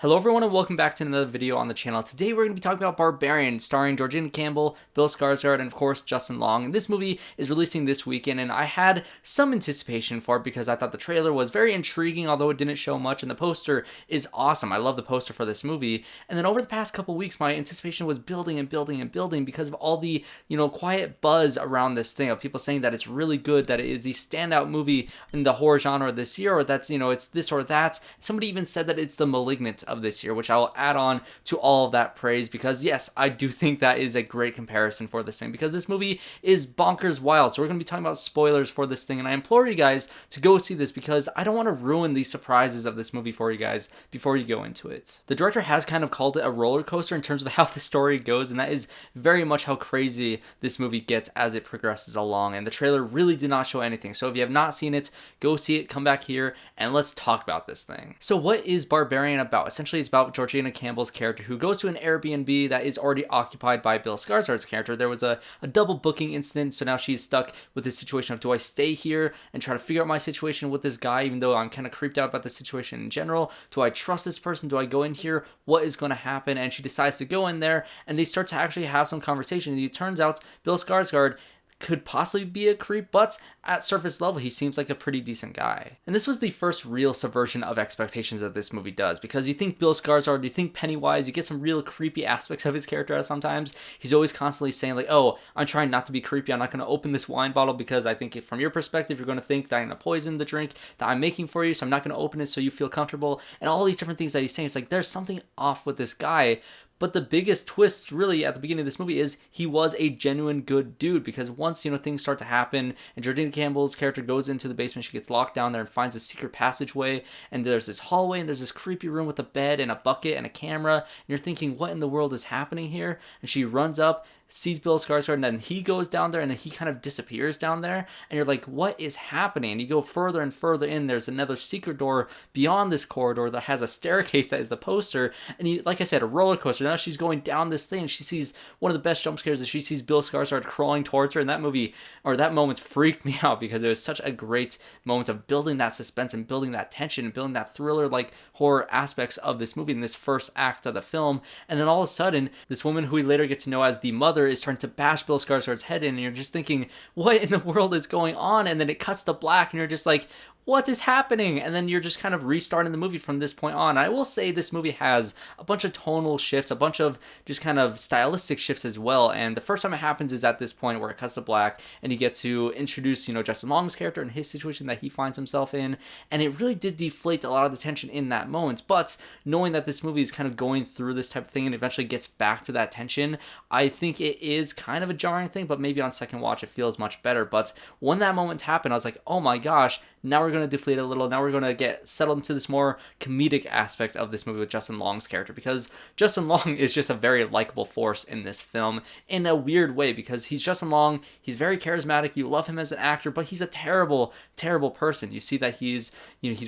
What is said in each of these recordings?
Hello everyone and welcome back to another video on the channel. Today we're going to be talking about Barbarian, starring Georgina, Campbell, Bill Skarsgård, and of course Justin Long. And this movie is releasing this weekend, and I had some anticipation for it because I thought the trailer was very intriguing, although it didn't show much, and the poster is awesome. I love the poster for this movie. And then over the past couple weeks, my anticipation was building and building and building because of all the, quiet buzz around this thing of people saying that it's really good, that it is the standout movie in the horror genre this year, or that's, it's this or that. Somebody even said that it's the Malignant of this year, which I will add on to all of that praise because yes, I do think that is a great comparison for this thing because this movie is bonkers wild. So we're going to be talking about spoilers for this thing, and I implore you guys to go see this because I don't want to ruin the surprises of this movie for you guys before you go into it. The director has kind of called it a roller coaster in terms of how the story goes, and that is very much how crazy this movie gets as it progresses along, and the trailer really did not show anything. So if you have not seen it, go see it, come back here, and let's talk about this thing. So what is Barbarian about? Essentially, it's about Georgina Campbell's character who goes to an Airbnb that is already occupied by Bill Skarsgård's character. There was a double booking incident, so now she's stuck with this situation of, do I stay here and try to figure out my situation with this guy, even though I'm kind of creeped out about the situation in general? Do I trust this person? Do I go in here? What is going to happen? And she decides to go in there, and they start to actually have some conversation, and it turns out Bill Skarsgård could possibly be a creep, but at surface level, he seems like a pretty decent guy. And this was the first real subversion of expectations that this movie does, because you think Bill Skarsgård, you think Pennywise, you get some real creepy aspects of his character sometimes. He's always constantly saying like, oh, I'm trying not to be creepy, I'm not going to open this wine bottle because I think from your perspective, you're going to think that I'm going to poison the drink that I'm making for you, so I'm not going to open it so you feel comfortable. And all these different things that he's saying, it's like there's something off with this guy. But the biggest twist really at the beginning of this movie is he was a genuine good dude, because once, things start to happen and Georgina Campbell's character goes into the basement, she gets locked down there and finds a secret passageway, and there's this hallway and there's this creepy room with a bed and a bucket and a camera, and you're thinking, what in the world is happening here? And she runs up, sees Bill Skarsgård, and then he goes down there and then he kind of disappears down there, and you're like, what is happening? And you go further and further in, there's another secret door beyond this corridor that has a staircase that is the poster, and you, like I said, a roller coaster. Now she's going down this thing, and she sees one of the best jump scares, that she sees Bill Skarsgård crawling towards her, and that movie, or that moment, freaked me out because it was such a great moment of building that suspense and building that tension and building that thriller like horror aspects of this movie in this first act of the film. And then all of a sudden, this woman who we later get to know as the mother is trying to bash Bill Skarsgård's head in, and you're just thinking, what in the world is going on? And then it cuts to black, and you're just like, what is happening? And then you're just kind of restarting the movie from this point on. I will say this movie has a bunch of tonal shifts, a bunch of just kind of stylistic shifts as well. And the first time it happens is at this point where it cuts to black and you get to introduce, Justin Long's character and his situation that he finds himself in. And it really did deflate a lot of the tension in that moment. But knowing that this movie is kind of going through this type of thing and eventually gets back to that tension, I think it is kind of a jarring thing, but maybe on second watch it feels much better. But when that moment happened, I was like, oh my gosh, now we're going to deflate a little. Now we're going to get settled into this more comedic aspect of this movie with Justin Long's character, because Justin Long is just a very likable force in this film in a weird way, because he's Justin Long. He's very charismatic. You love him as an actor, but he's a terrible, terrible person. You see that he's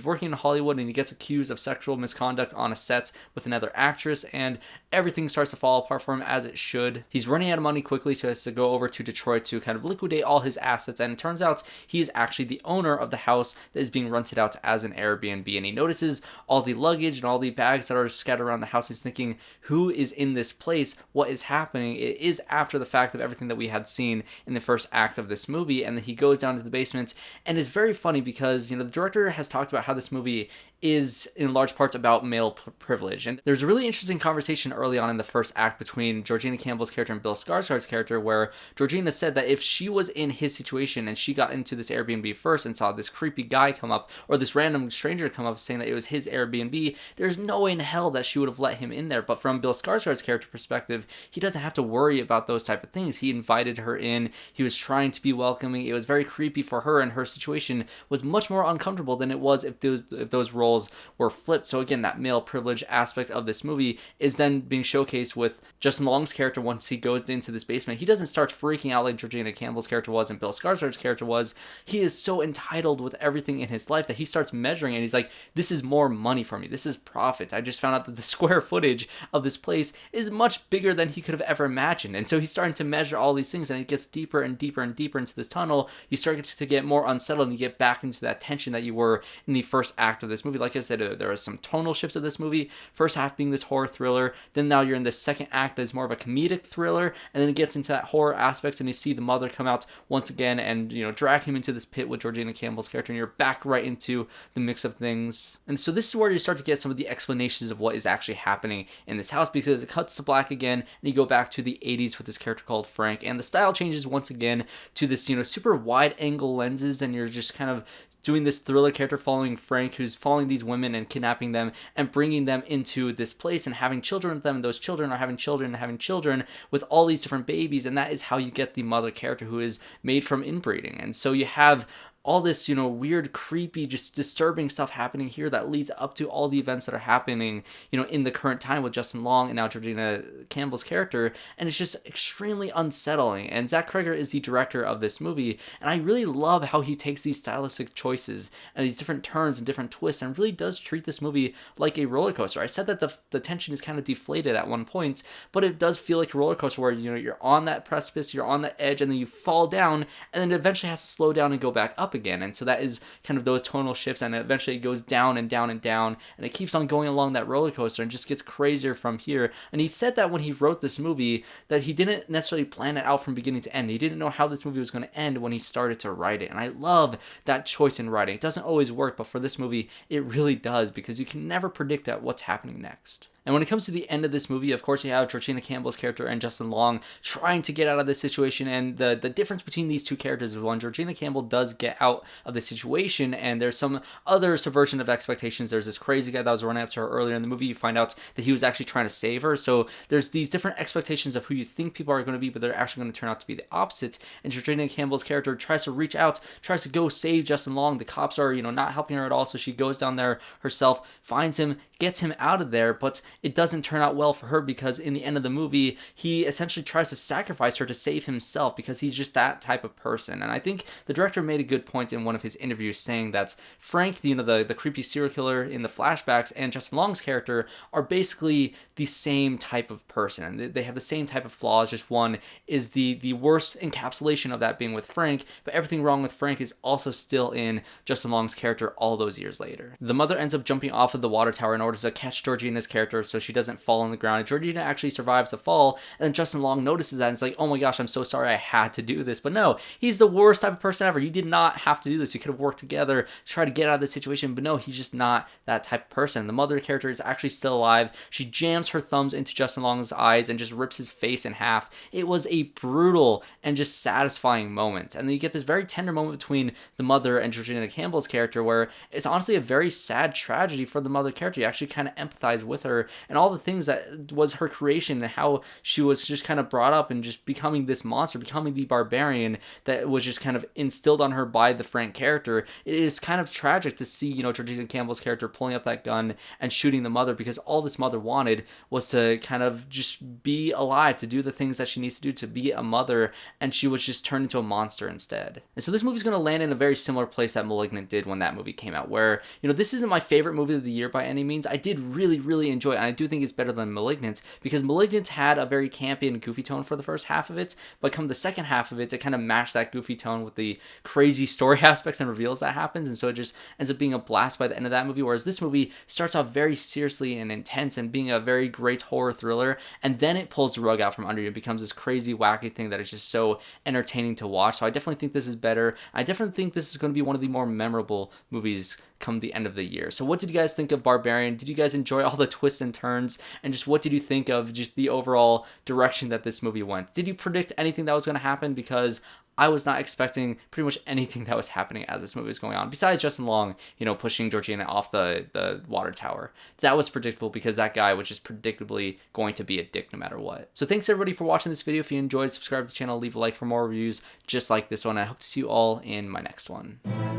working in Hollywood and he gets accused of sexual misconduct on a set with another actress, and everything starts to fall apart for him as it should. He's running out of money quickly, so he has to go over to Detroit to kind of liquidate all his assets, and it turns out he is actually the owner of the house that is being rented out as an Airbnb, and he notices all the luggage and all the bags that are scattered around the house. He's thinking, who is in this place? What is happening? It is after the fact of everything that we had seen in the first act of this movie, and then he goes down to the basement, and it's very funny because, the director has talked about how this movie is in large parts about male privilege. And there's a really interesting conversation early on in the first act between Georgina Campbell's character and Bill Skarsgård's character, where Georgina said that if she was in his situation and she got into this Airbnb first and saw this creepy guy come up, or this random stranger come up saying that it was his Airbnb, there's no way in hell that she would have let him in there. But from Bill Skarsgård's character perspective, he doesn't have to worry about those type of things. He invited her in, he was trying to be welcoming. It was very creepy for her, and her situation was much more uncomfortable than it was if those roles were flipped. So again, that male privilege aspect of this movie is then being showcased with Justin Long's character. Once he goes into this basement, he doesn't start freaking out like Georgina Campbell's character was and Bill Skarsgård's character was. He is so entitled with everything everything in his life that he starts measuring, and he's like, this is more money for me. This is profit. I just found out that the square footage of this place is much bigger than he could have ever imagined. And so he's starting to measure all these things, and it gets deeper and deeper and deeper into this tunnel. You start to get more unsettled, and you get back into that tension that you were in the first act of this movie. Like I said, there are some tonal shifts of this movie. First half being this horror thriller, then now you're in the second act that's more of a comedic thriller, and then it gets into that horror aspect, and you see the mother come out once again and, you know, drag him into this pit with Georgina Campbell's character, and you're back right into the mix of things. And so this is where you start to get some of the explanations of what is actually happening in this house, because it cuts to black again, and you go back to the 80s with this character called Frank, and the style changes once again to this, you know, super wide angle lenses, and you're just kind of doing this thriller character following Frank, who's following these women and kidnapping them and bringing them into this place and having children with them, and those children are having children and having children with all these different babies, and that is how you get the mother character, who is made from inbreeding. And so you have all this, you know, weird, creepy, just disturbing stuff happening here that leads up to all the events that are happening, you know, in the current time with Justin Long and now Georgina Campbell's character, and it's just extremely unsettling. And Zac Craiger is the director of this movie, and I really love how he takes these stylistic choices and these different turns and different twists and really does treat this movie like a roller coaster. I said that the tension is kind of deflated at one point, but it does feel like a roller coaster where, you know, you're on that precipice, you're on the edge, and then you fall down, and then it eventually has to slow down and go back up again. And so that is kind of those tonal shifts, and eventually it goes down and down and down, and it keeps on going along that roller coaster and just gets crazier from here. And he said that when he wrote this movie, that he didn't necessarily plan it out from beginning to end. He didn't know how this movie was going to end when he started to write it. And I love that choice in writing. It doesn't always work, but for this movie it really does, because you can never predict what's happening next. And when it comes to the end of this movie, of course, you have Georgina Campbell's character and Justin Long trying to get out of this situation. And the difference between these two characters is, one, Georgina Campbell does get out of the situation, and there's some other subversion of expectations. There's this crazy guy that was running up to her earlier in the movie. You find out that he was actually trying to save her. So there's these different expectations of who you think people are going to be, but they're actually going to turn out to be the opposite. And Georgina Campbell's character tries to reach out, tries to go save Justin Long. The cops are, you know, not helping her at all. So she goes down there herself, finds him, gets him out of there, but it doesn't turn out well for her, because in the end of the movie, he essentially tries to sacrifice her to save himself, because he's just that type of person. And I think the director made a good point in one of his interviews, saying that Frank, you know, the creepy serial killer in the flashbacks, and Justin Long's character are basically the same type of person, and they have the same type of flaws. Just one is the worst encapsulation of that being with Frank, but everything wrong with Frank is also still in Justin Long's character all those years later. The mother ends up jumping off of the water tower in order to catch Georgina's character so she doesn't fall on the ground, and Georgina actually survives the fall, and then Justin Long notices that and it's like, oh my gosh, I'm so sorry I had to do this. But no, he's the worst type of person ever. You did not have to do this. You could have worked together to try to get out of the situation, but no, he's just not that type of person. The mother character is actually still alive. She jams her thumbs into Justin Long's eyes and just rips his face in half. It was a brutal and just satisfying moment. And then you get this very tender moment between the mother and Georgina Campbell's character, where it's honestly a very sad tragedy for the mother character. You actually kind of empathize with her and all the things that was her creation, and how she was just kind of brought up and just becoming this monster, becoming the barbarian that was just kind of instilled on her by the Frank character. It is kind of tragic to see, you know, Georgina Campbell's character pulling up that gun and shooting the mother, because all this mother wanted was to kind of just be alive, to do the things that she needs to do, to be a mother, and she was just turned into a monster instead. And so this movie's going to land in a very similar place that Malignant did when that movie came out, where, you know, this isn't my favorite movie of the year by any means. I did really enjoy it, and I do think it's better than Malignant, because Malignant had a very campy and goofy tone for the first half of it, but come the second half of it, it kind of matched that goofy tone with the crazy story aspects and reveals that happens, and so it just ends up being a blast by the end of that movie. Whereas this movie starts off very seriously and intense and being a very great horror thriller, and then it pulls the rug out from under you. It becomes this crazy wacky thing that is just so entertaining to watch. So I definitely think this is better. I definitely think this is going to be one of the more memorable movies come the end of the year. So what did you guys think of Barbarian? Did you guys enjoy all the twists and turns? And just what did you think of just the overall direction that this movie went? Did you predict anything that was going to happen? Because I was not expecting pretty much anything that was happening as this movie was going on, besides Justin Long, you know, pushing Georgina off the water tower. That was predictable, because that guy was just predictably going to be a dick no matter what. So thanks everybody for watching this video. If you enjoyed, subscribe to the channel, leave a like for more reviews just like this one. I hope to see you all in my next one.